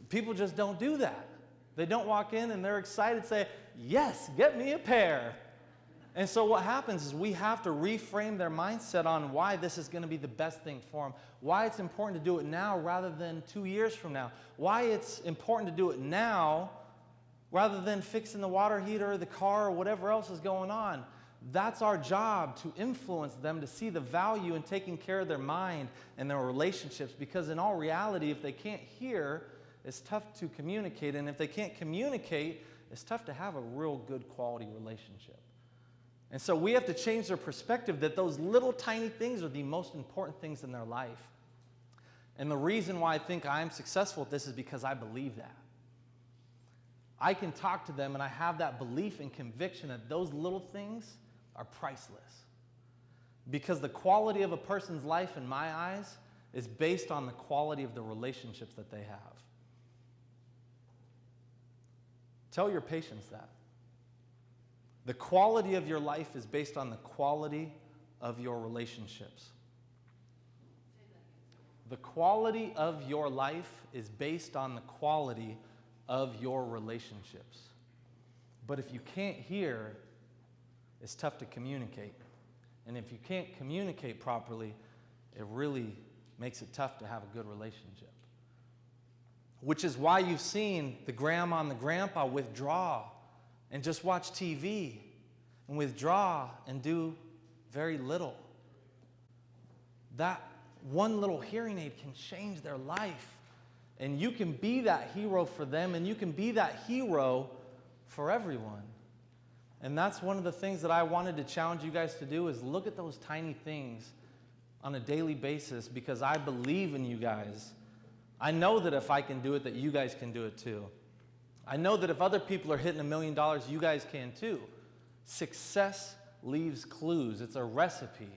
People just don't do that. They don't walk in and they're excited to say, yes, get me a pair. And so what happens is we have to reframe their mindset on why this is going to be the best thing for them, why it's important to do it now rather than 2 years from now, why it's important to do it now rather than fixing the water heater or the car or whatever else is going on. That's our job, to influence them to see the value in taking care of their mind and their relationships, because in all reality, if they can't hear, it's tough to communicate, and if they can't communicate, it's tough to have a real good quality relationship. And so we have to change their perspective that those little tiny things are the most important things in their life. And the reason why I think I'm successful at this is because I believe that. I can talk to them and I have that belief and conviction that those little things are priceless. Because the quality of a person's life in my eyes is based on the quality of the relationships that they have. Tell your patients that. The quality of your life is based on the quality of your relationships. The quality of your life is based on the quality of your relationships. But if you can't hear, it's tough to communicate. And if you can't communicate properly, it really makes it tough to have a good relationship. Which is why you've seen the grandma and the grandpa withdraw and just watch TV and withdraw and do very little. That one little hearing aid can change their life. And you can be that hero for them, and you can be that hero for everyone. And that's one of the things that I wanted to challenge you guys to do, is look at those tiny things on a daily basis, because I believe in you guys. I know that if I can do it, that you guys can do it too. I know that if other people are hitting $1 million, you guys can too. Success leaves clues. It's a recipe.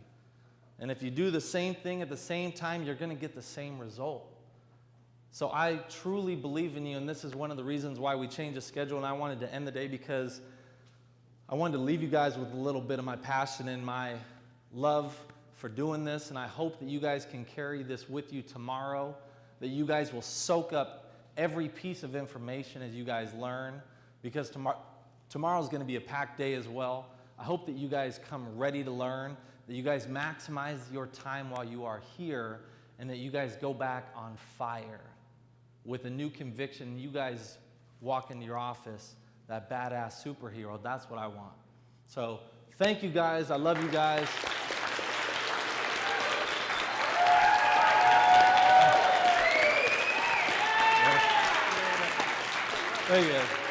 And if you do the same thing at the same time, you're going to get the same result. So I truly believe in you, and this is one of the reasons why we changed the schedule, and I wanted to end the day because I wanted to leave you guys with a little bit of my passion and my love for doing this, and I hope that you guys can carry this with you tomorrow, that you guys will soak up every piece of information as you guys learn, because tomorrow's going to be a packed day as well. I hope that you guys come ready to learn, that you guys maximize your time while you are here, and that you guys go back on fire with a new conviction. You guys walk into your office, that badass superhero. That's what I want. So thank you guys. I love you guys. There you go.